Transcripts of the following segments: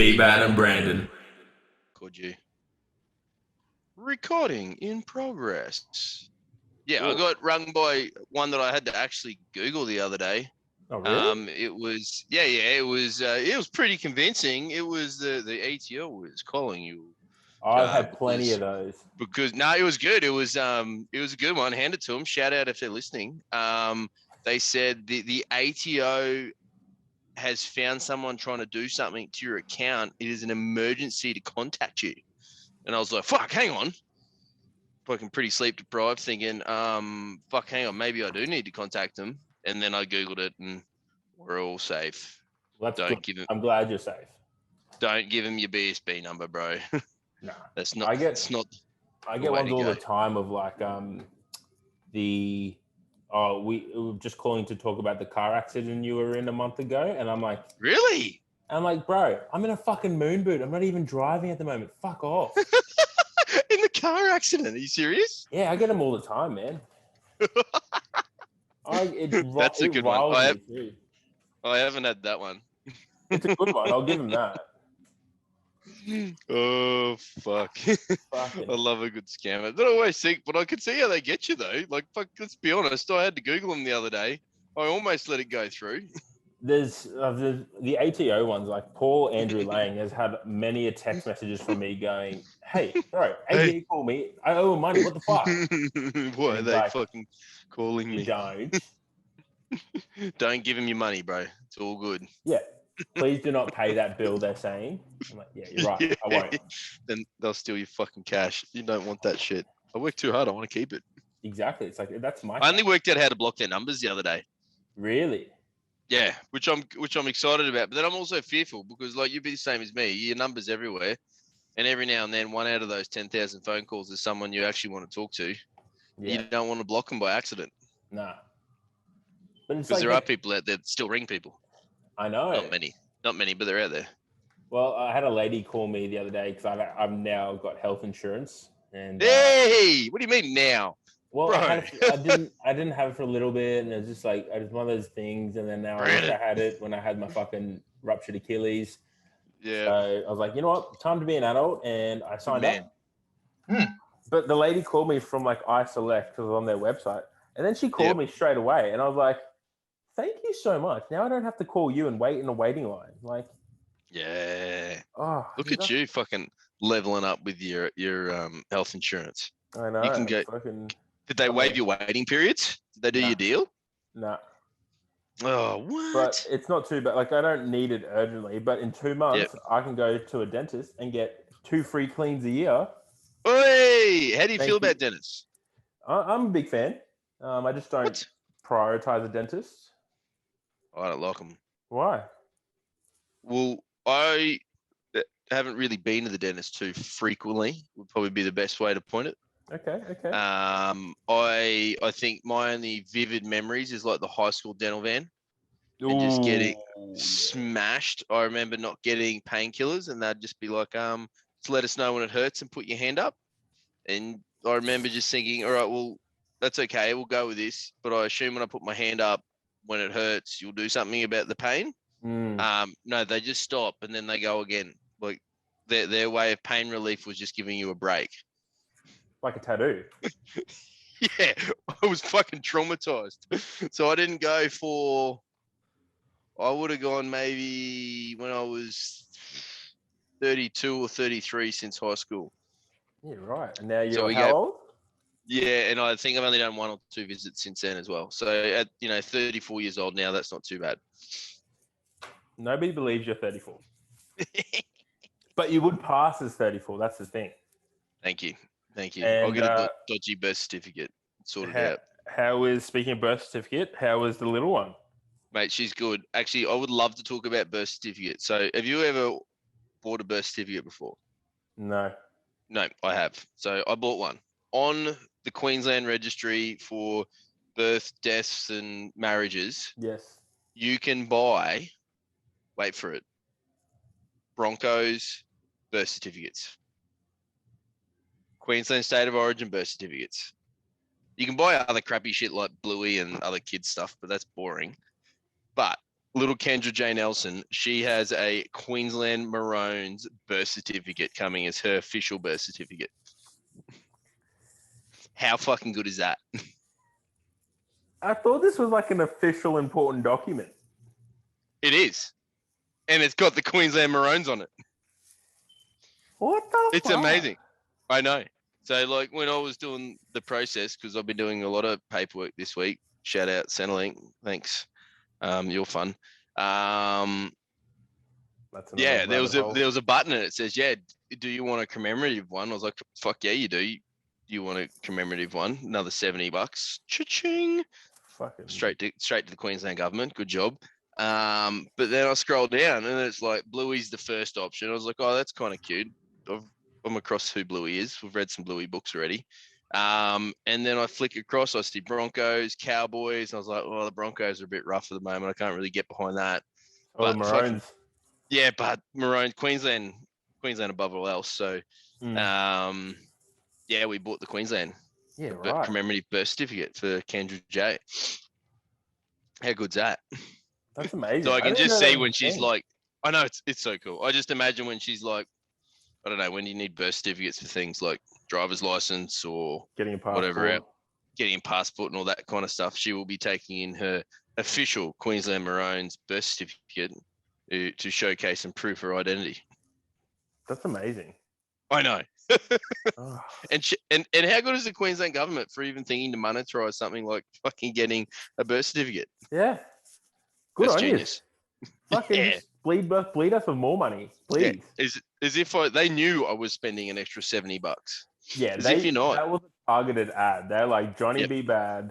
Bbad and Brandon. Could you? Recording in progress. Yeah, I got rung by one that I had to actually Google the other day. Oh, really? It was pretty convincing. It was the ATO was calling you. I've had plenty of those. Because it was good. It was a good one. Hand it to them. Shout out if they're listening. They said the ATO has found someone trying to do something to your account. It is an emergency to contact you. And I was like, fuck, hang on. Fucking pretty sleep deprived, thinking, fuck, hang on, maybe I do need to contact them. And then I Googled it and we're all safe. Well, I'm glad you're safe. Don't give them your BSB number, bro. No. That's not. I get ones all the time of like we were just calling to talk about the car accident you were in a month ago, and I'm like, really? I'm like, bro, I'm in a fucking moon boot. I'm not even driving at the moment. Fuck off. In the car accident? Are you serious? Yeah, I get them all the time, man. That's a good one. I haven't had that one. It's a good one. I'll give him that. Oh, fuck. I love a good scammer. They don't always think, but I could see how they get you, though. Like, fuck, let's be honest. I had to Google them the other day. I almost let it go through. There's the ATO ones, like Paul Andrew Lang has had many text messages from me going, hey, bro, ATO call me. I owe him money. What the fuck? Why are they fucking calling me? Don't. Don't give him your money, bro. It's all good. Yeah. Please do not pay that bill, they're saying. I'm like, yeah, you're right. I won't. Then they'll steal your fucking cash. You don't want that shit. I work too hard. I want to keep it. Exactly. It's like, that's my I only worked out how to block their numbers the other day. Really? Yeah, which I'm excited about. But then I'm also fearful because, like, you'd be the same as me. Your number's everywhere. And every now and then, one out of those 10,000 phone calls is someone you actually want to talk to. Yeah. You don't want to block them by accident. Nah. Because there are people out there that still ring people. I know. Not many, but they're out there. Well, I had a lady call me the other day because I've now got health insurance. And hey, what do you mean now? Well, I didn't have it for a little bit, and it was just like it was one of those things. And then now I wish I had it when I had my fucking ruptured Achilles. Yeah. So I was like, you know what, time to be an adult, and I signed up. But the lady called me from like iSelect because I was on their website, and then she called me straight away, and I was like, thank you so much. Now I don't have to call you and wait in a waiting line. Like, yeah. Oh, look at you, fucking leveling up with your health insurance. I know. You can go. Did they waive your waiting periods? Did they do your deal? No. Oh, what? But it's not too bad. Like, I don't need it urgently, but in 2 months, I can go to a dentist and get 2 free cleans a year. Hey, how do you feel about dentists? I'm a big fan. I just don't prioritize a dentist. I don't like them. Why? Well, I haven't really been to the dentist too frequently. Would probably be the best way to point it. Okay. I think my only vivid memories is like the high school dental van and just getting smashed. I remember not getting painkillers, and they'd just be like, just let us know when it hurts and put your hand up. And I remember just thinking, all right, well, that's okay. We'll go with this. But I assume when I put my hand up, when it hurts, you'll do something about the pain. No, they just stop and then they go again. Like their way of pain relief was just giving you a break. Like a tattoo. Yeah, I was fucking traumatized. So I didn't go I would have gone maybe when I was 32 or 33 since high school. Yeah, right. And now you're how old? Yeah, and I think I've only done 1 or 2 visits since then as well. So at 34 years old now, that's not too bad. Nobody believes you're 34. But you would pass as 34. That's the thing. Thank you. And, I'll get a dodgy birth certificate sorted out. Speaking of birth certificate, how was the little one? Mate, she's good. Actually, I would love to talk about birth certificate. So have you ever bought a birth certificate before? No. No, I have. So I bought one on the Queensland Registry for birth, deaths, and marriages. Yes. You can buy, wait for it, Broncos birth certificates. Queensland State of Origin birth certificates. You can buy other crappy shit like Bluey and other kids stuff, but that's boring. But little Kendra J. Nelson, she has a Queensland Maroons birth certificate coming as her official birth certificate. How fucking good is that? I thought this was like an official important document. It is. And it's got the Queensland Maroons on it. What the It's fuck? amazing. I know. So, like, when I was doing the process, because I've been doing a lot of paperwork this week, shout out Centrelink. Thanks. You're fun. Yeah, there was a button and it says, yeah, do you want a commemorative one? I was like, fuck yeah, you do. You want a commemorative one? Another $70. Cha-ching. Fucking straight to the Queensland government. Good job. But then I scrolled down and it's like Bluey's the first option. I was like, oh, that's kind of cute. I'm across who Bluey is. We've read some Bluey books already. And then I flick across, I see Broncos, Cowboys. And I was like, well, the Broncos are a bit rough at the moment. I can't really get behind that. Oh, the Maroons. Yeah, but Maroons, Queensland above all else. So, yeah, we bought the Queensland commemorative birth certificate for Kendra J. How good's that? That's amazing. So I can just see when she's like, I know it's so cool. I just imagine when she's like, I don't know, when you need birth certificates for things like driver's license or getting a passport, whatever, getting a passport and all that kind of stuff. She will be taking in her official Queensland Maroons birth certificate to showcase and prove her identity. That's amazing. I know. And how good is the Queensland government for even thinking to monetize something like fucking getting a birth certificate? Yeah. Good That's on genius. You. Fucking just bleed us with more money, please. Yeah. As if they knew I was spending an extra $70. Yeah, if you're not. That was a targeted ad. They're like, Johnny Bbad.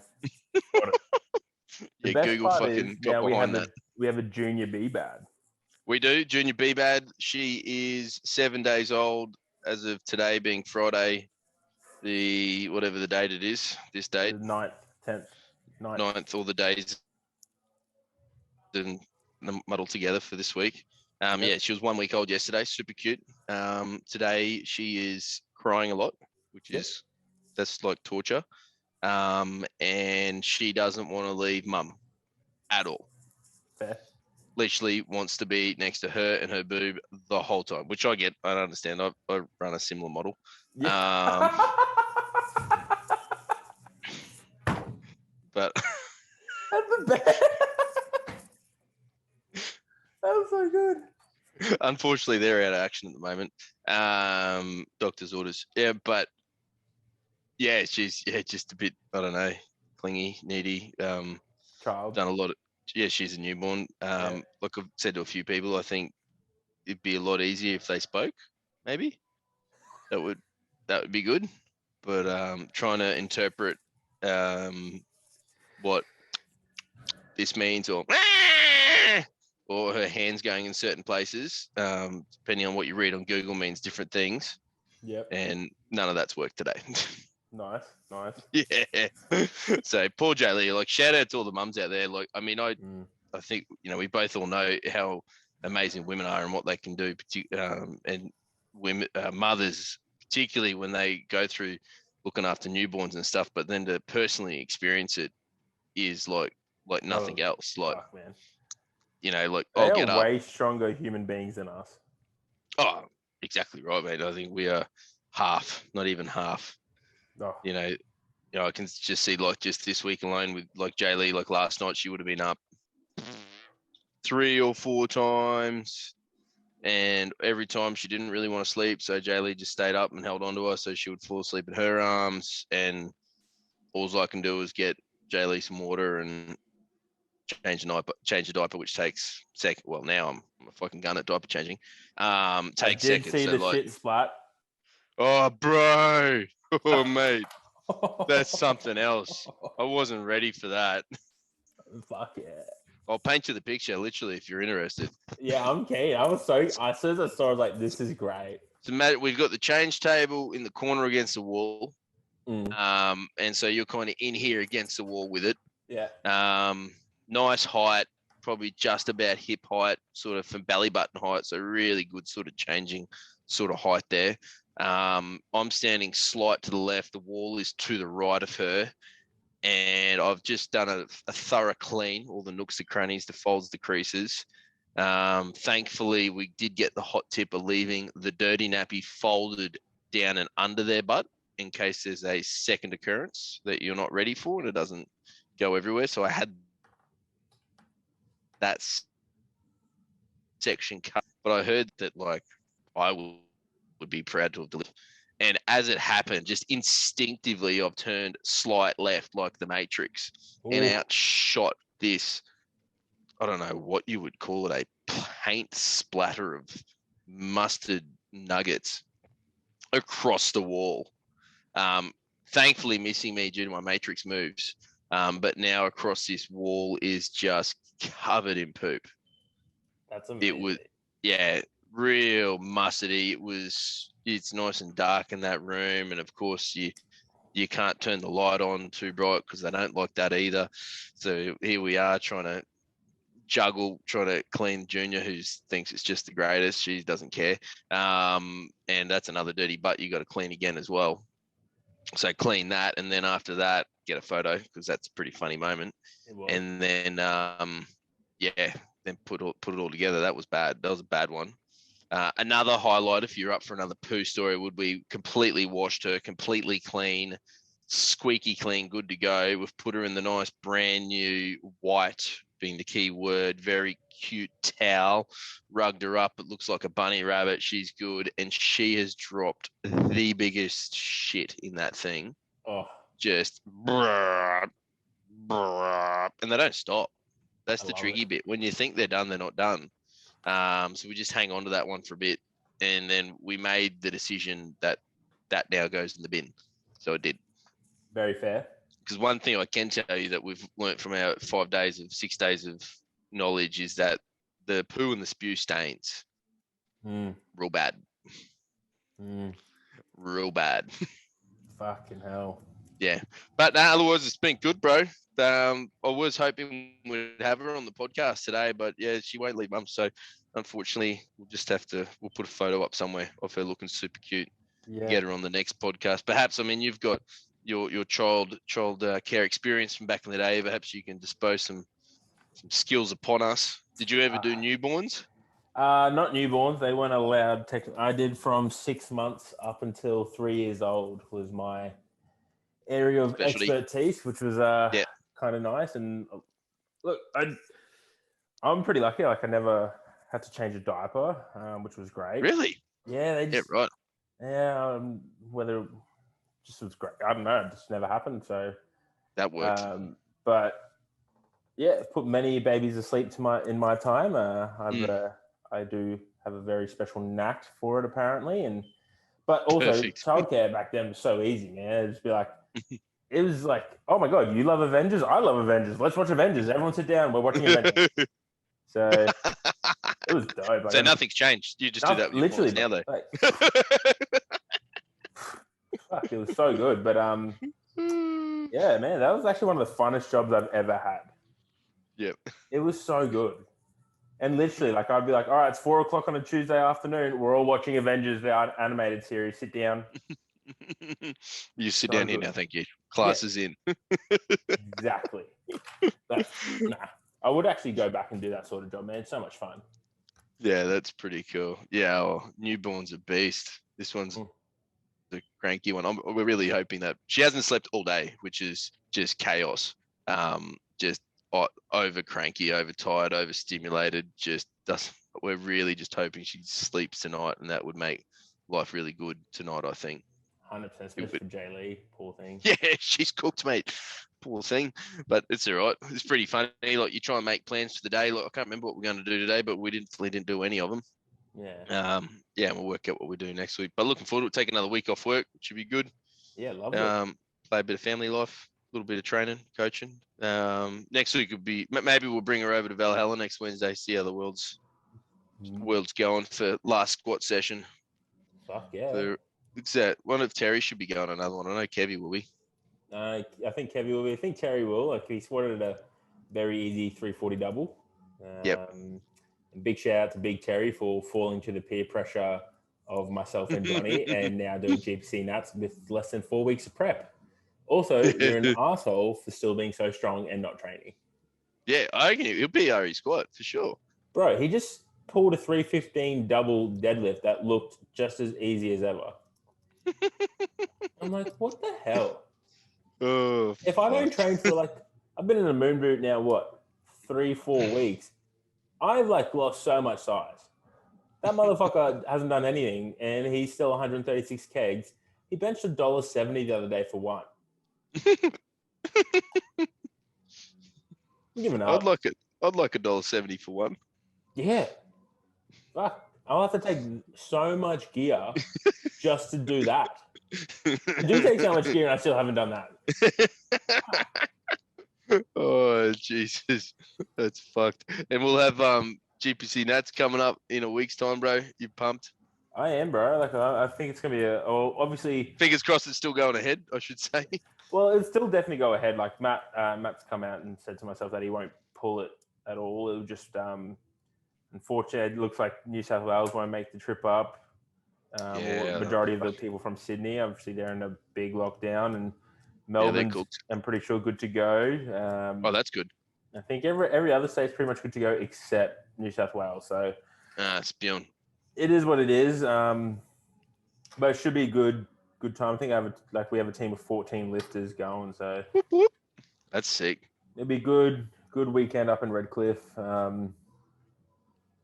Yeah, Google fucking got behind that. We have a junior Bbad. We do. Junior Bbad. She is 7 days old as of today, being Friday, whatever the date it is, this date. The 9th, 10th. 9th, all the days and muddled together for this week. Yeah, she was 1 week old yesterday. Super cute. Today she is crying a lot, which is that's like torture. And she doesn't want to leave mum at all. Fair. Literally wants to be next to her and her boob the whole time, which I get. I understand. I run a similar model. Yeah. But that's the best. That was so good. Unfortunately, they're out of action at the moment. Doctor's orders. Yeah, but yeah, she's just a bit, I don't know, clingy, needy. Child. Done a lot of. Yeah, she's a newborn. Like I've said to a few people, I think it'd be a lot easier if they spoke. Maybe that would be good. But trying to interpret what this means, or her hands going in certain places, depending on what you read on Google, means different things. Yep. And none of that's worked today. Nice. Yeah. So poor Jaylee, like shout out to all the mums out there. Like, I mean, I think, we both all know how amazing women are and what they can do, and women, mothers, particularly when they go through looking after newborns and stuff, but then to personally experience it is like nothing else. Like, fuck, man. Like I'll get up. Way stronger human beings than us. Oh, exactly right, mate. I think we are half, not even half. Oh. I can just see, like, just this week alone with like Jaylee, like last night she would have been up 3 or 4 times, and every time she didn't really want to sleep, so Jaylee just stayed up and held on to her so she would fall asleep in her arms, and all I can do is get Jaylee some water and change the diaper, which takes second. Well, now I'm a fucking gun at diaper changing. Takes seconds. I did see the shit splat. Oh, bro. Oh, mate. That's something else. I wasn't ready for that. Fuck yeah. I'll paint you the picture, literally, if you're interested. Yeah, I'm keen. As soon as I saw, I was like, this is great. So, Matt, we've got the change table in the corner against the wall. And so you're kind of in here against the wall with it. Yeah. Nice height, probably just about hip height, sort of from belly button height. So really good sort of changing sort of height there. I'm standing slight to the left. The wall is to the right of her. and I've just done a thorough clean, all the nooks, the crannies, the folds, the creases. Thankfully, we did get the hot tip of leaving the dirty nappy folded down and under their butt in case there's a second occurrence that you're not ready for and it doesn't go everywhere. So I had that section cut, but I heard that like I would be proud to have delivered. And as it happened, just instinctively, I've turned slight left like the Matrix. Ooh. And outshot this, I don't know what you would call it, a paint splatter of mustard nuggets across the wall. Thankfully missing me due to my Matrix moves. But now across this wall is just covered in poop. That's amazing. It was, yeah, real mustardy. It's nice and dark in that room. And of course you can't turn the light on too bright because they don't like that either. So here we are trying to clean Junior, who thinks it's just the greatest. She doesn't care. And that's another dirty butt you got to clean again as well. So clean that. And then after that, get a photo because that's a pretty funny moment. And then, then put it all together. That was bad. That was a bad one. Another highlight, if you're up for another poo story, would be completely washed her, completely clean, squeaky clean, good to go. We've put her in the nice brand new white, being the key word, very cute towel, rugged her up. It looks like a bunny rabbit. She's good. And she has dropped the biggest shit in that thing. Oh, just and they don't stop. That's the tricky bit. When you think they're done, they're not done. So we just hang on to that one for a bit, and then we made the decision that now goes in the bin. So it did. Very fair. Because one thing I can tell you that we've learnt from our 6 days of knowledge is that the poo and the spew stains. Real bad. Real bad. Fucking hell. Yeah. But otherwise, it's been good, bro. I was hoping we'd have her on the podcast today, but yeah, she won't leave mum. So unfortunately, we'll put a photo up somewhere of her looking super cute. Yeah. Get her on the next podcast. Perhaps, I mean, you've got your child care experience from back in the day. Perhaps you can dispose some skills upon us. Did you ever do newborns? Not newborns. They weren't allowed. I did from 6 months up until 3 years old was my area of expertise, which was kind of nice. And look, I'm pretty lucky. Like I never had to change a diaper, which was great. Really? Yeah, they just, right. Yeah, whether it just was great. I don't know. It just never happened. So that worked. But yeah, put many babies asleep in my time. I do have a very special knack for it, apparently. But also childcare back then was so easy, man. It'd just be like, it was like, oh my God, you love Avengers? I love Avengers. Let's watch Avengers. Everyone sit down. We're watching Avengers. So it was dope. So nothing's changed. You just do that with literally now, though. Like, fuck, it was so good. But yeah, man, that was actually one of the funnest jobs I've ever had. Yep. It was so good. And literally, like, I'd be like, all right, it's 4:00 on a Tuesday afternoon. We're all watching Avengers, the animated series. Sit down. You sit down here now, thank you. Class is in. Exactly. I would actually go back and do that sort of job, man. It's so much fun. Yeah, that's pretty cool. Yeah, newborn's a beast. This one's the cranky one. We're really hoping that she hasn't slept all day, which is just chaos. Just over cranky, overtired, overstimulated. Just doesn't. We're really just hoping she sleeps tonight, and that would make life really good tonight, I think. 100%, especially for Jay Lee, poor thing. Yeah, she's cooked, mate. Poor thing, but it's all right. It's pretty funny. Like you try and make plans for the day. Like I can't remember what we're going to do today, but we didn't do any of them. Yeah. Yeah, we'll work out what we do next week. But looking forward to take another week off work, which should be good. Yeah, love it. Play a bit of family life, a little bit of training, coaching. Next week would be maybe we'll bring her over to Valhalla next Wednesday. See how the world's going for last squat session. Fuck yeah. Looks that one of Terry should be going another one. I know Kevy will be. I think Kevy will be. I think Terry will. Like he squatted a very easy 340 double. Yep. And big shout out to Big Terry for falling to the peer pressure of myself and Johnny, and now doing GPC nuts with less than 4 weeks of prep. Also, you're an asshole for still being so strong and not training. Yeah, I reckon he'll be RE squat for sure. Bro, he just pulled a 315 double deadlift that looked just as easy as ever. I'm like, what the hell? Oh, if I don't train for I've been in a moon boot now, 3-4 weeks. I've lost so much size. That motherfucker hasn't done anything, and he's still 136 kegs. He benched $1.70 the other day for one. I'm giving up. I'd like $1.70 for one. Yeah. Fuck. I'll have to take so much gear just to do that. I do take so much gear, and I still haven't done that. Oh, Jesus. That's fucked. And we'll have GPC Nats coming up in a week's time, bro. You pumped? I am, bro. I think it's going to be obviously... Fingers crossed it's still going ahead, I should say. Well, it'll still definitely go ahead. Matt's come out and said to myself that he won't pull it at all. It'll just... unfortunately, it looks like New South Wales won't make the trip up. Majority of the people from Sydney, obviously, they're in a big lockdown, and Melbourne's, I'm pretty sure, good to go. That's good. I think every other state's pretty much good to go except New South Wales. So it's beyond. It is what it is. But it should be a good time. I think we have a team of 14 lifters going. So that's sick. It'll be good weekend up in Redcliffe. The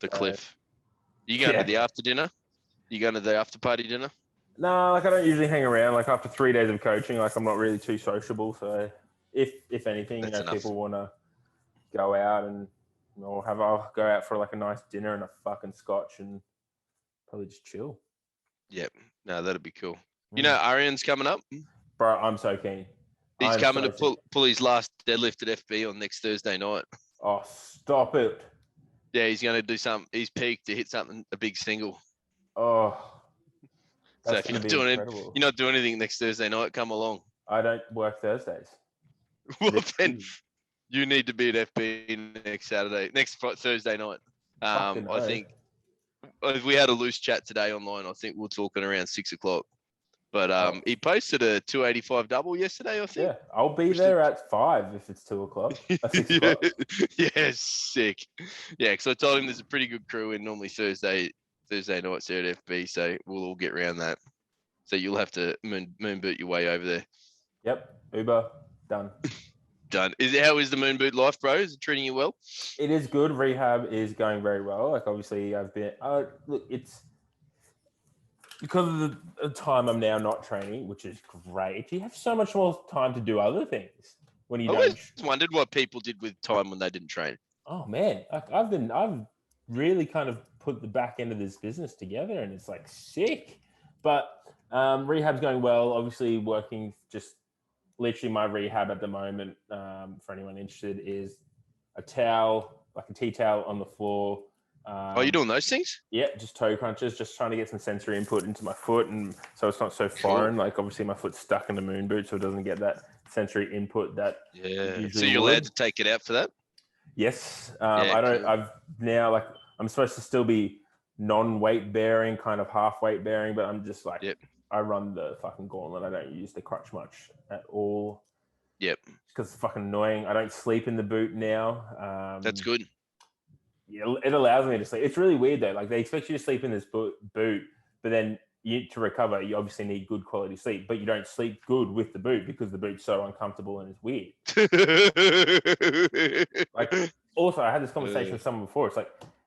Cliff. You going to the after dinner? You going to the after party dinner? No, I don't usually hang around. After 3 days of coaching, I'm not really too sociable. So if anything, people want to go out and I'll go out for a nice dinner and a fucking scotch and probably just chill. Yep. No, that'd be cool. You know, Arian's coming up. Bro, I'm so keen. He's coming to pull his last deadlift at FB on next Thursday night. Oh, stop it. Yeah, he's going to do something. He's peaked to hit a big single. Oh, so if you're not doing anything next Thursday night, come along. I don't work Thursdays. Well, then you need to be at FB next Thursday night. I think if we had a loose chat today online, I think we're talking around 6 o'clock. But he posted a 285 double yesterday, I think. Yeah, I'll be there at 5 if it's 2 o'clock. 6 o'clock. Yeah, sick. Yeah, because I told him there's a pretty good crew in normally Thursday nights there at FB, so we'll all get around that. So you'll have to moon boot your way over there. Yep, Uber, done. Done. How is the moon boot life, bro? Is it treating you well? It is good. Rehab is going very well. Obviously, I've been... look, it's... Because of the time I'm now not training, which is great. You have so much more time to do other things when you don't. I always wondered what people did with time when they didn't train. Oh man, I've really kind of put the back end of this business together, and it's sick. But rehab's going well. Obviously, working just literally my rehab at the moment. For anyone interested, is a towel, a tea towel on the floor. Are you doing those things? Yeah, just toe crunches, just trying to get some sensory input into my foot, and so it's not so foreign. Obviously, my foot's stuck in the moon boot, so it doesn't get that sensory input that. Yeah. So you're allowed to take it out for that? Yes. I don't. Cool. I've now I'm supposed to still be non-weight bearing, kind of half weight bearing, but I'm just I run the fucking gauntlet. I don't use the crutch much at all. Yep. Because it's fucking annoying. I don't sleep in the boot now. That's good. Yeah, it allows me to sleep. It's really weird though. They expect you to sleep in this boot, but then to recover, you obviously need good quality sleep. But you don't sleep good with the boot because the boot's so uncomfortable and it's weird. Also, I had this conversation with someone before.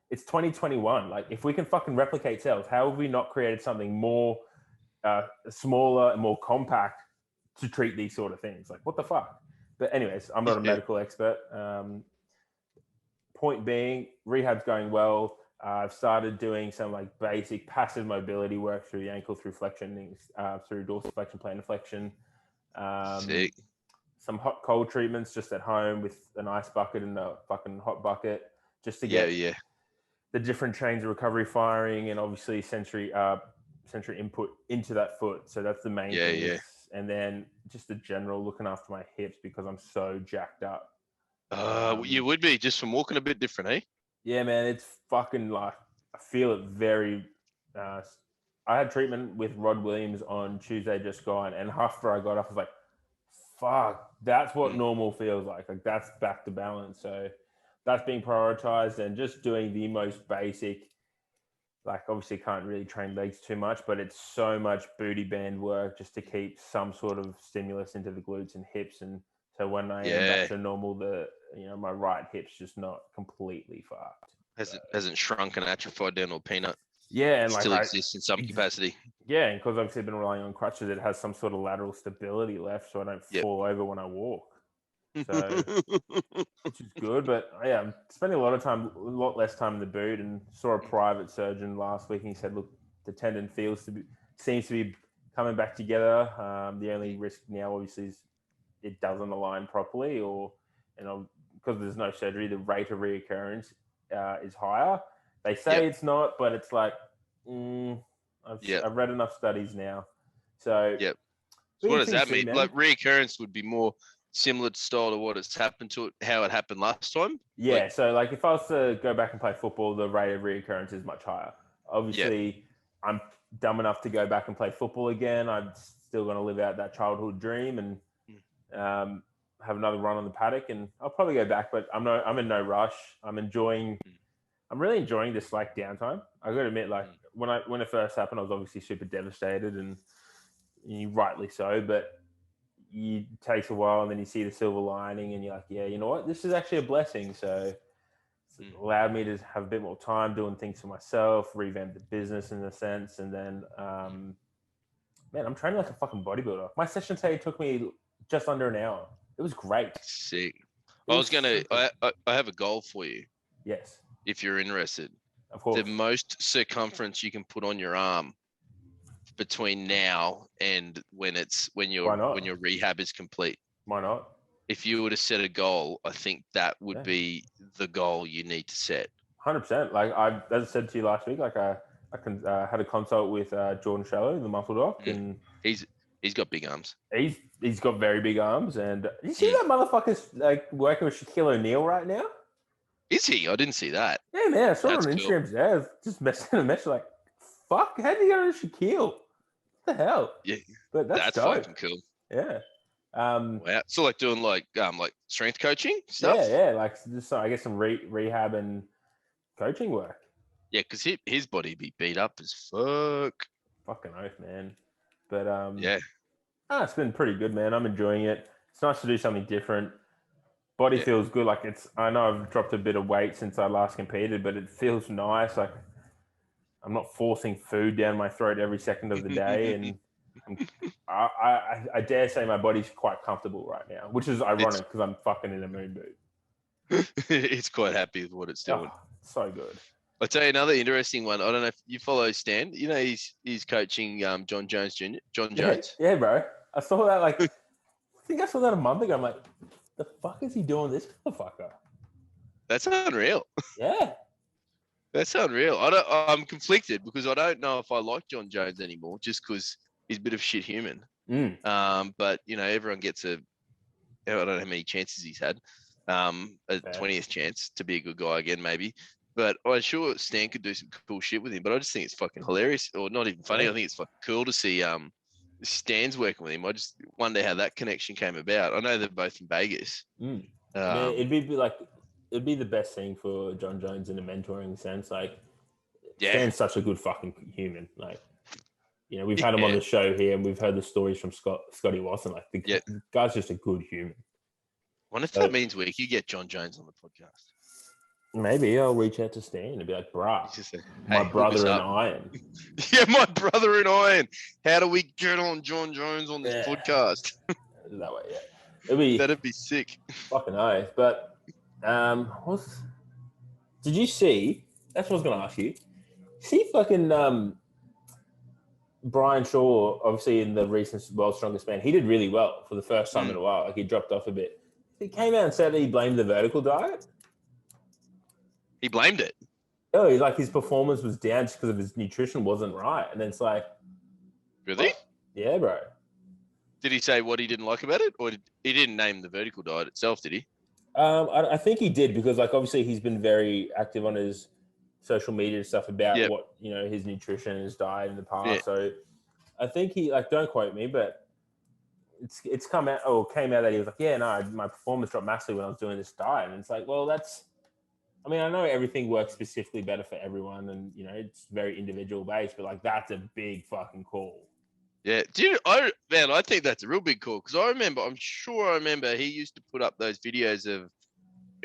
It's 2021. If we can fucking replicate cells, how have we not created something more smaller and more compact to treat these sort of things? What the fuck? But anyways, I'm not a medical expert. Point being, rehab's going well. I've started doing some basic passive mobility work through the ankle, through flexion, through dorsiflexion, plantar flexion. Sick. Some hot cold treatments just at home with an ice bucket and a fucking hot bucket, just to get the different chains of recovery firing, and obviously sensory input into that foot. So that's the main thing. Yeah. And then just the general looking after my hips because I'm so jacked up. You would be just from walking a bit different, eh? Yeah, man, it's fucking I feel it very. I had treatment with Rod Williams on Tuesday just gone, and after I got off, I was like, fuck, that's what normal feels like. Like that's back to balance. So that's being prioritized and just doing the most basic. Like obviously can't really train legs too much, but it's so much booty band work just to keep some sort of stimulus into the glutes and hips. And so when I am back to normal, my right hip's just not completely fucked. Hasn't shrunk and atrophied down to a peanut. Yeah, and still exists in some capacity. Yeah, and because obviously I've been relying on crutches, it has some sort of lateral stability left, so I don't fall over when I walk. So, which is good. But yeah, I'm spending a lot less time in the boot, and saw a private surgeon last week, and he said, "Look, the tendon seems to be coming back together. The only risk now, obviously, is it doesn't align properly, because there's no surgery, the rate of reoccurrence is higher. They say it's not, but it's like I've read enough studies now. So, So what does that mean? Like reoccurrence would be more similar style to what has happened to it, how it happened last time? Yeah, so like if I was to go back and play football, the rate of reoccurrence is much higher. Obviously, I'm dumb enough to go back and play football again. I'm still going to live out that childhood dream and have another run on the paddock, and I'll probably go back, but I'm in no rush. I'm really enjoying this like downtime. I got to admit, like when it first happened, I was obviously super devastated, and rightly so, but it takes a while, and then you see the silver lining, and you're like, yeah, you know what? This is actually a blessing. So it's allowed me to have a bit more time doing things for myself, revamp the business in a sense. And then, man, I'm training like a fucking bodybuilder. My session today took me just under an hour. It was great. Sick. I have a goal for you. Yes. If you're interested. Of course. The most circumference you can put on your arm between now and when your rehab is complete. Why not? If you were to set a goal, I think that would be the goal you need to set. 100%. Like as I said to you last week, like I had a consult with Jordan Shallow, the muscle doc, and he's got big arms. He's got very big arms, and you see that motherfucker's like working with Shaquille O'Neal right now. Is he? I didn't see that. Yeah, man. I saw it on Instagram today. Just messing a mess like, fuck, how did he go to Shaquille? What the hell? Yeah, but that's fucking cool. Yeah. Wow. So like doing like strength coaching stuff. Yeah. Like just I guess some rehab and coaching work. Yeah, because his body be beat up as fuck. Fucking oath, man. But it's been pretty good, man. I'm enjoying it. It's nice to do something different. Body feels good. Like I know I've dropped a bit of weight since I last competed, but it feels nice. Like I'm not forcing food down my throat every second of the day, and I dare say my body's quite comfortable right now, which is ironic because I'm fucking in a moon boot. It's quite happy with what it's doing. So good. I'll tell you another interesting one. I don't know if you follow Stan. You know he's coaching John Jones Jr. John Jones. Yeah, bro. I saw that I think I saw that a month ago. I'm like, the fuck is he doing this motherfucker? That's unreal. Yeah. That's unreal. I'm conflicted because I don't know if I like John Jones anymore just because he's a bit of shit human. But everyone gets I don't know how many chances he's had. A 20th chance to be a good guy again, maybe. But I'm sure Stan could do some cool shit with him. But I just think it's fucking hilarious, or not even funny. I think it's fucking cool to see Stan's working with him. I just wonder how that connection came about. I know they're both in Vegas. It'd be the best thing for John Jones in a mentoring sense. Like, Stan's such a good fucking human. Like, we've had him on the show here, and we've heard the stories from Scotty Watson. Like, the guy's just a good human. I wonder if that means we could get John Jones on the podcast. Maybe I'll reach out to Stan and be like, bruh, my brother in iron. Yeah, my brother in iron. How do we get on John Jones on this podcast? That way, that'd be sick. Fucking oath. But did you see? That's what I was going to ask you. See fucking Brian Shaw, obviously in the recent World's Strongest Man, he did really well for the first time in a while. Like he dropped off a bit. He came out and said that he blamed the vertical diet. He blamed it. Oh, like his performance was down just because of his nutrition wasn't right. And then it's like... Really? What? Yeah, bro. Did he say what he didn't like about it? Or he didn't name the vertical diet itself, did he? I think he did because, like, obviously he's been very active on his social media and stuff about what, his nutrition and his diet in the past. Yeah. So I think he, like, don't quote me, but it's came out that he was like, yeah, no, my performance dropped massively when I was doing this diet. And it's like, well, I mean, I know everything works specifically better for everyone, and it's very individual based, but like that's a big fucking call. Yeah, I think that's a real big call because I remember he used to put up those videos of,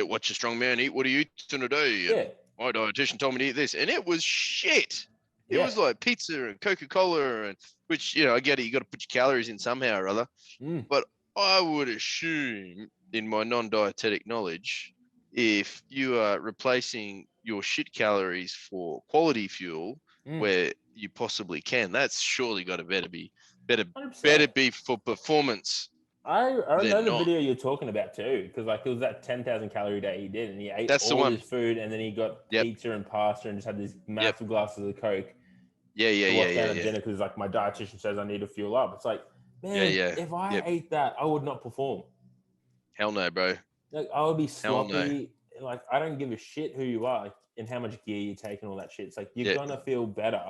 watch a strong man eat. What are you gonna do? Yeah. My dietitian told me to eat this, and it was shit. It Yeah. was like pizza and Coca-Cola, and which I get it. You got to put your calories in somehow or other. But I would assume, in my non-dietetic knowledge, if you are replacing your shit calories for quality fuel, where you possibly can, that's surely got to better be for performance. I know the video you're talking about too, because like it was that 10,000 calorie day he did, and he ate all this food, and then he got pizza and pasta, and just had these massive glasses of Coke. To wash down at dinner because like my dietitian says I need to fuel up. It's like, man, if I ate that, I would not perform. Hell no, bro. Like I would be sloppy. No. Like I don't give a shit who you are and how much gear you take and all that shit. It's like you're gonna feel better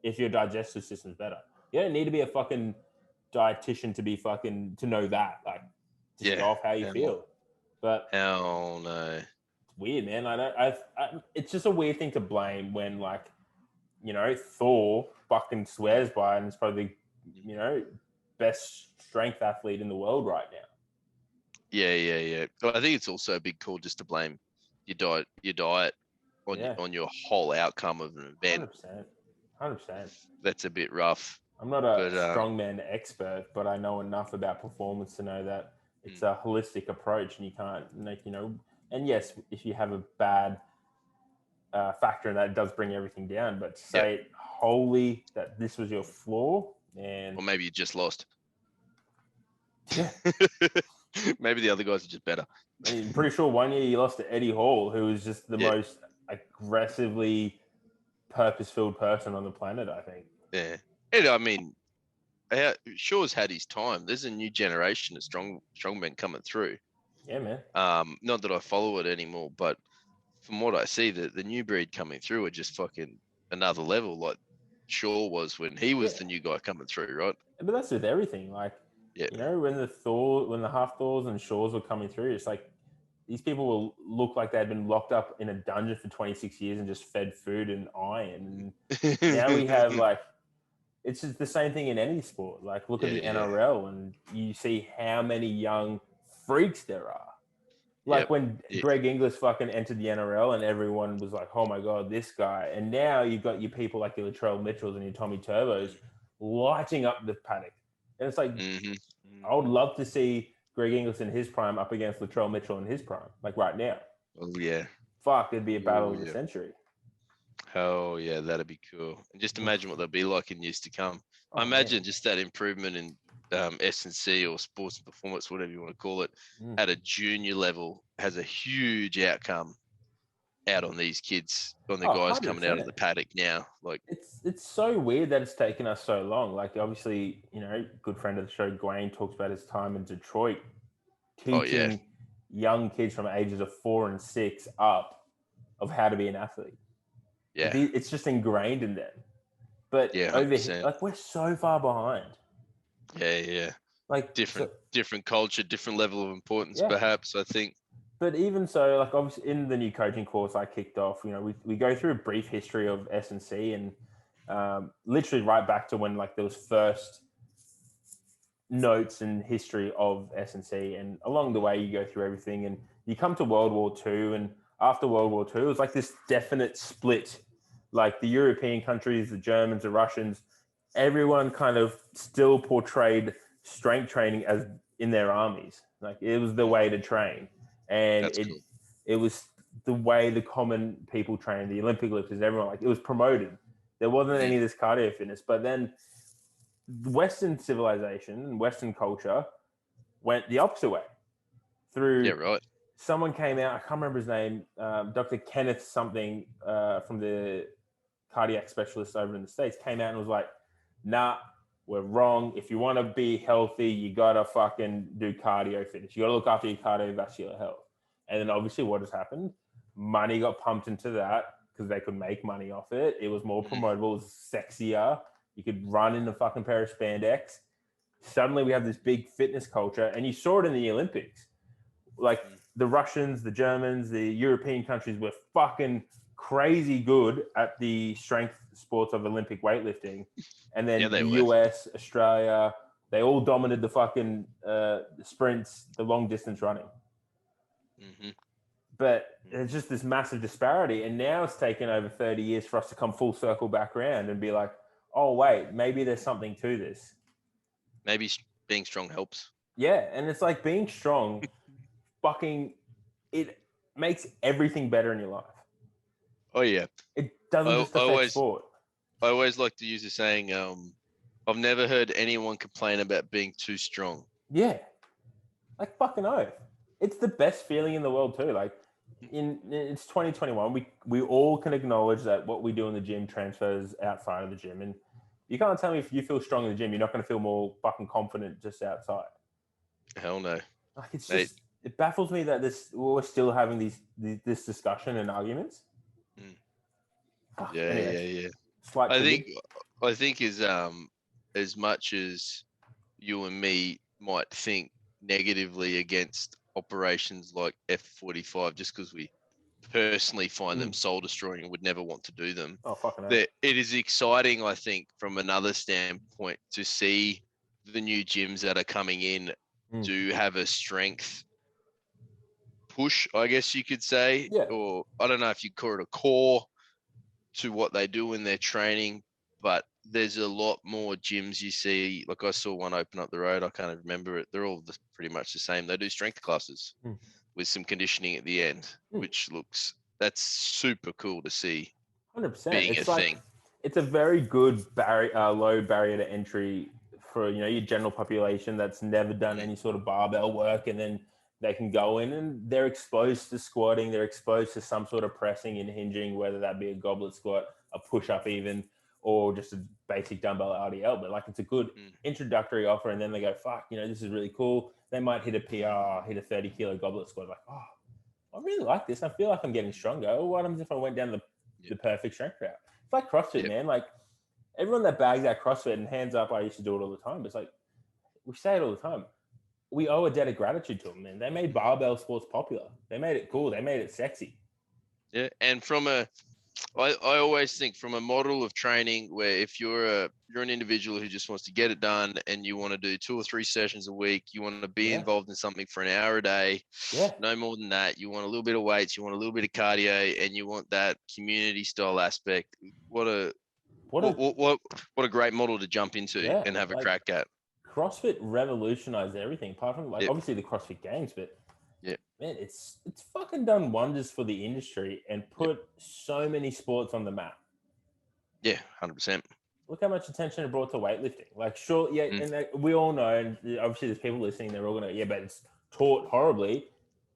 if your digestive system's better. You don't need to be a fucking dietitian to know that. Like just go off how you feel. But hell no. It's weird, man. It's just a weird thing to blame when like, Thor fucking swears by it, and it's probably best strength athlete in the world right now. Yeah. But I think it's also a big call just to blame your diet on your whole outcome of an event. 100%. That's a bit rough. I'm not a strongman expert, but I know enough about performance to know that it's a holistic approach, and you can't and yes, if you have a bad factor in that, it does bring everything down, but to say wholly that this was your flaw, and or maybe you just lost. Yeah. Maybe the other guys are just better. I mean, I'm pretty sure one year you lost to Eddie Hall, who was just the most aggressively purpose-filled person on the planet, I think. Yeah. And I mean, Shaw's had his time. There's a new generation of strongmen coming through. Yeah, man. Not that I follow it anymore, but from what I see, the new breed coming through are just fucking another level, like Shaw was when he was the new guy coming through, right? But that's with everything. Like, when the half Thors and Shaws were coming through, it's like these people will look like they'd been locked up in a dungeon for 26 years and just fed food and iron. And now we have like, it's just the same thing in any sport. Like, look at the NRL, and you see how many young freaks there are. Like when Greg Inglis fucking entered the NRL, and everyone was like, "Oh my god, this guy!" And now you've got your people like your Latrell Mitchells and your Tommy Turbos lighting up the paddock. And it's like, I would love to see Greg Inglis in his prime up against Latrell Mitchell in his prime, like right now. Oh yeah. Fuck, it'd be a battle of the century. Oh yeah, that'd be cool. And just imagine what they'll be like in years to come. I imagine just that improvement in S&C or sports and performance, whatever you want to call it, at a junior level has a huge outcome out on these kids, on the guys 100%. Coming out of the paddock now. Like it's so weird that it's taken us so long. Like obviously, good friend of the show, Dwayne, talks about his time in Detroit teaching young kids from ages of 4 and 6 up of how to be an athlete. Yeah. It's just ingrained in them. But over here, like we're so far behind. Yeah. Like different culture, different level of importance, perhaps, I think. But even so, like obviously in the new coaching course I kicked off, we go through a brief history of S&C and literally right back to when like there was first notes and history of S&C, and along the way you go through everything, and you come to World War II, and after World War II it was like this definite split. Like the European countries, the Germans, the Russians, everyone kind of still portrayed strength training as in their armies. Like it was the way to train. And it was the way the common people trained, the Olympic lifters, everyone, like it was promoted. There wasn't any of this cardio fitness. But then Western civilization and Western culture went the opposite way. Someone came out, I can't remember his name, Dr. Kenneth something from the cardiac specialist over in the States, came out and was like, nah, we're wrong. If you want to be healthy, you got to fucking do cardio fitness. You got to look after your cardiovascular health. And then obviously what has happened? Money got pumped into that because they could make money off it. It was more promotable, it was sexier. You could run in a fucking pair of spandex. suddenly we have this big fitness culture, and you saw it in the Olympics. Like the Russians, the Germans, the European countries were fucking crazy good at the strength sports of Olympic weightlifting. And then the US, Australia, they all dominated the fucking sprints, the long distance running. Mm-hmm. But there's just this massive disparity. And now it's taken over 30 years for us to come full circle back around and be like, oh, wait, maybe there's something to this. Maybe being strong helps. Yeah. And it's like being strong, it makes everything better in your life. Oh, yeah. It doesn't just affect sport. I always like to use the saying, I've never heard anyone complain about being too strong. Yeah. Like fucking oath. It's the best feeling in the world too. Like it's 2021. We all can acknowledge that what we do in the gym transfers outside of the gym. And you can't tell me if you feel strong in the gym, you're not going to feel more fucking confident just outside. Hell no. Like it's just, it baffles me that we're still having this discussion and arguments. Yeah. I think as much as you and me might think negatively against operations like F45, just because we personally find them soul destroying and would never want to do them. Oh, fucking hell. It is exciting, I think, from another standpoint, to see the new gyms that are coming in do have a strength push, I guess you could say. Yeah. Or I don't know if you'd call it a core to what they do in their training, but there's a lot more gyms you see. Like I saw one open up the road. I can't remember it. They're all pretty much the same. They do strength classes with some conditioning at the end, which that's super cool to see. 100%. Being a thing. It's a very good low barrier to entry for your general population that's never done any sort of barbell work, and then they can go in and they're exposed to squatting, they're exposed to some sort of pressing and hinging, whether that be a goblet squat, a push-up even, or just a basic dumbbell RDL. But like, it's a good introductory offer, and then they go, fuck, this is really cool. They might hit a PR, hit a 30 kilo goblet squat, like, oh, I really like this. I feel like I'm getting stronger. Oh, what happens if I went down the perfect strength route? It's like CrossFit, man. Like, everyone that bags out CrossFit, and hands up, I used to do it all the time. But it's like, we say it all the time. We owe a debt of gratitude to them, man. They made barbell sports popular. They made it cool. They made it sexy. Yeah, and I always think from a model of training where if you're an individual who just wants to get it done and you want to do 2 or 3 sessions a week, you want to be involved in something for an hour a day, no more than that. You want a little bit of weights, you want a little bit of cardio, and you want that community style aspect. What a great model to jump into and have a crack at. CrossFit revolutionized everything, apart from obviously the CrossFit Games, but man, it's fucking done wonders for the industry and put so many sports on the map. Yeah, 100%. Look how much attention it brought to weightlifting. Like, sure, and we all know, and obviously there's people listening, they're all gonna, but it's taught horribly.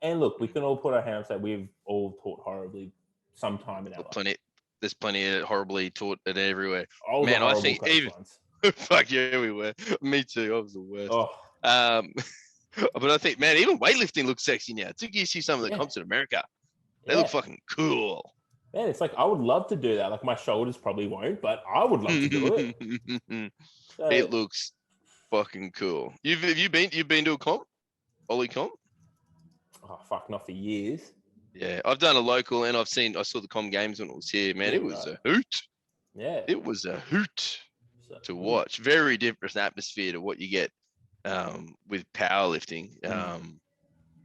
And look, we can all put our hands that we've all taught horribly sometime in our life. There's plenty of horribly taught it everywhere. All man, I think even fuck yeah, we were. Me too. I was the worst. But I think, man, even weightlifting looks sexy now. It's like you see some of the comps in America. They look fucking cool. Man, it's like, I would love to do that. Like, my shoulders probably won't, but I would love to do it. It looks fucking cool. You've been to a comp? Ollie comp? Oh, fuck, not for years. Yeah, I've done a local, and I saw the Com Games when it was here. Man, it was a hoot. Yeah. It was a hoot to watch. Very different atmosphere to what you get with powerlifting,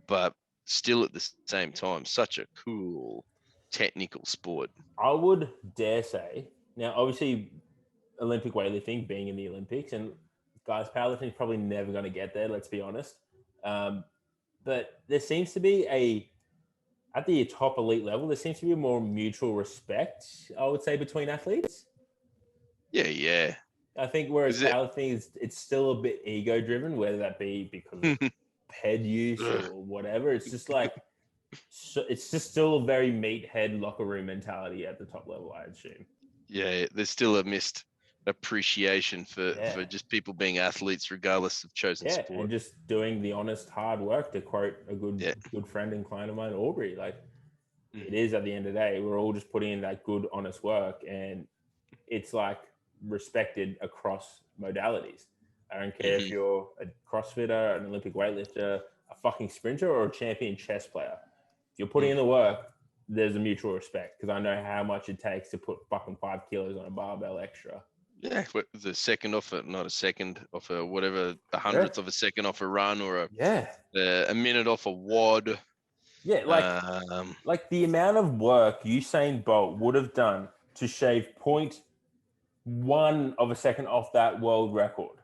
but still at the same time, such a cool technical sport. I would dare say, now obviously Olympic weightlifting being in the Olympics, and guys, powerlifting is probably never going to get there, let's be honest. But there seems to be at the top elite level, there seems to be a more mutual respect, I would say, between athletes. Yeah. I think whereas powerlifting it's still a bit ego driven, whether that be because of head use or whatever. It's just like, it's just still a very meathead locker room mentality at the top level, I assume. Yeah, there's still a missed appreciation for just people being athletes regardless of chosen sport. And just doing the honest hard work, to quote a good friend and client of mine, Aubrey. Like, it is, at the end of the day, we're all just putting in that good honest work, and it's like respected across modalities. I don't care if you're a CrossFitter, an Olympic weightlifter, a fucking sprinter, or a champion chess player. If you're putting in the work, there's a mutual respect because I know how much it takes to put fucking 5 kilos on a barbell extra. Yeah, the second off it, not a second off a whatever, the hundredth of a second off a run or a minute off a wad. Yeah, like the amount of work Usain Bolt would have done to shave 0.1 of a second off that world record.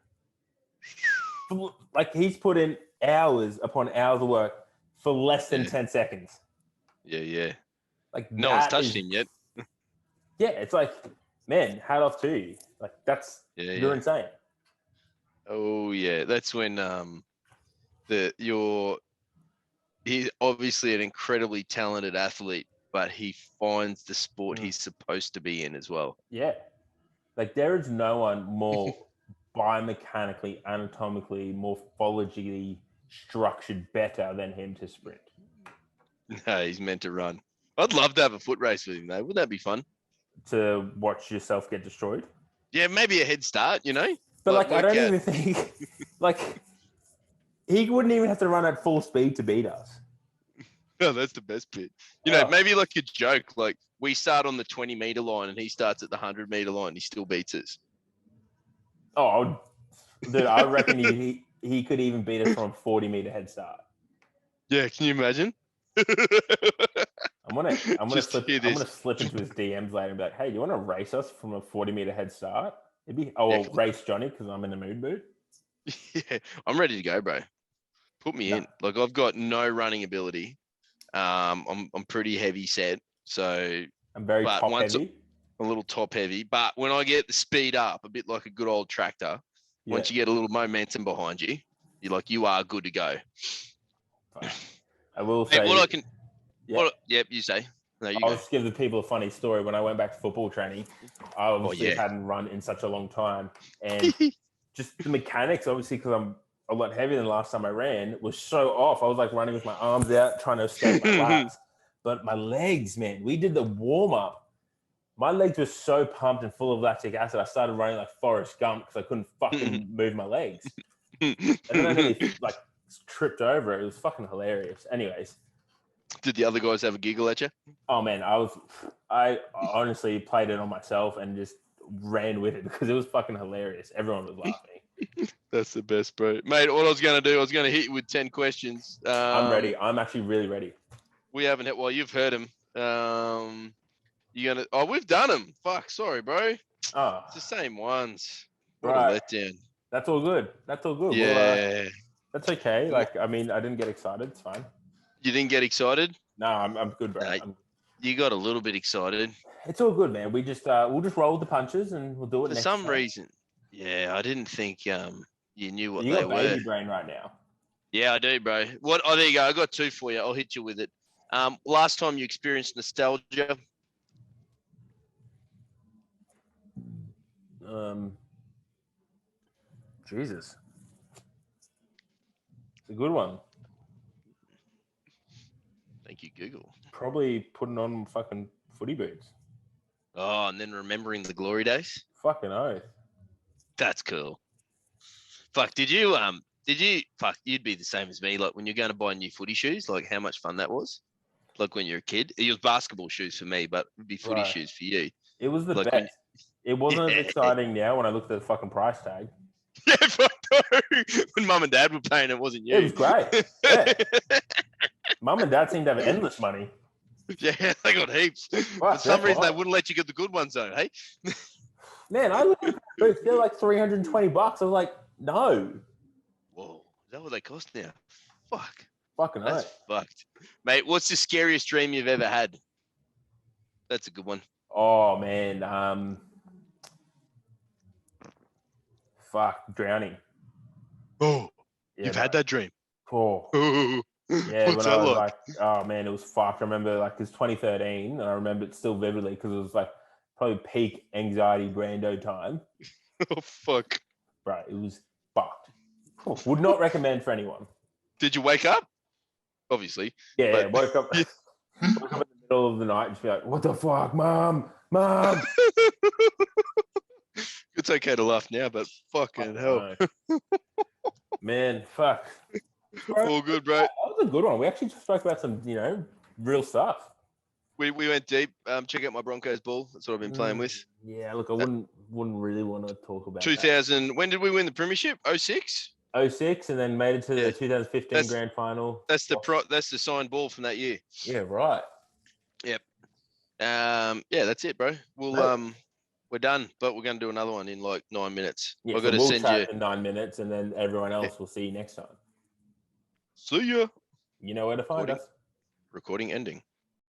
Like he's put in hours upon hours of work for less than 10 seconds. Yeah. Like no one's touched him yet. Yeah, it's like, man, hat off to you. Like you're insane. Oh yeah, that's when he's obviously an incredibly talented athlete, but he finds the sport he's supposed to be in as well. Yeah, like there is no one more biomechanically, anatomically, morphologically structured better than him to sprint. No, he's meant to run. I'd love to have a foot race with him though. Wouldn't that be fun? To watch yourself get destroyed? Yeah, maybe a head start, you know? But like I don't even think like he wouldn't even have to run at full speed to beat us. Oh, that's the best bit. You know, maybe like a joke, like we start on the 20-meter line and he starts at the 100-meter line and he still beats us. Oh, dude, I reckon he could even beat us from a 40-meter head start. Yeah, can you imagine? I'm gonna slip into his DMs later and be like, hey, do you want to race us from a 40-meter head start? Race Johnny because I'm in the mood. Yeah, I'm ready to go, bro. Put me in. Like I've got no running ability. I'm pretty heavy set, so I'm very top heavy. A little top heavy, but when I get the speed up, a bit like a good old tractor, once you get a little momentum behind you, you are good to go. I will say. You say. No, I'll just give the people a funny story. When I went back to football training, I obviously hadn't run in such a long time, and just the mechanics, obviously, because I'm a lot heavier than the last time I ran, was so off. I was like running with my arms out, trying to escape my lats. But my legs, man, we did the warm up. My legs were so pumped and full of lactic acid. I started running like Forrest Gump because I couldn't fucking move my legs. And then I nearly tripped over it. It was fucking hilarious. Anyways. Did the other guys have a giggle at you? Oh man, I honestly played it on myself and just ran with it because it was fucking hilarious. Everyone was laughing. That's the best, bro. Mate, what I was going to do, I was going to hit you with 10 questions. I'm ready. I'm actually really ready. We haven't hit, you've heard them. We've done them. Fuck, sorry, bro. Oh. It's the same ones. What a letdown. That's all good. Yeah. Well, that's okay. Like, I mean, I didn't get excited. It's fine. You didn't get excited? No, I'm good, bro. You got a little bit excited. It's all good, man. We'll just roll with the punches and we'll do it for some reason. Yeah, I didn't think you knew what they were. You got baby brain right now. Yeah, I do, bro. Oh, there you go. I got 2 for you. I'll hit you with it. Last time you experienced nostalgia? Jesus. It's a good one. Thank you, Google. Probably putting on fucking footy boots. Oh, and then remembering the glory days? Fucking oath. That's cool. Fuck, you'd be the same as me. Like when you're going to buy new footy shoes, like how much fun that was. Like when you're a kid. It was basketball shoes for me, but it'd be footy shoes for you. It was the best. It wasn't as exciting now when I looked at the fucking price tag. Yeah, fuck no. When mum and dad were paying, it wasn't you. It was great. Yeah. Mum and dad seemed to have endless money. Yeah, they got heaps. For some reason, they wouldn't let you get the good ones, though, hey? Man, I looked at boots. They're like $320. I was like, no. Whoa, is that what they cost now? Fuck. Fucking That's fucked. Mate, what's the scariest dream you've ever had? That's a good one. Oh, man. Drowning. Oh, yeah, you've had that dream? Oh. Yeah, when I was like, oh man, it was fucked. I remember like it's 2013 and I remember it still vividly because it was like probably peak anxiety Brando time. Oh, fuck. Bro, it was fucked. Would not recommend for anyone. Did you wake up? Obviously. Yeah, woke up in the middle of the night and just be like, what the fuck, mom? Good it's okay to laugh now, but fucking hell. Man, fuck. All good, bro. That was a good one. We actually just spoke about some, real stuff. We went deep. Check out my Broncos ball. That's what I've been playing with. Yeah, look, I wouldn't really want to talk about 2000. That. When did we win the premiership? 06? 06, and then made it to the 2015 grand final. That's the signed ball from that year. Yeah, right. Yep. Yeah, that's it, bro. We're done, but we're going to do another one in like 9 minutes. Yeah, I've got to we'll send chat you in 9 minutes, and then everyone else will see you next time. See ya. You know where to find us. Recording ending.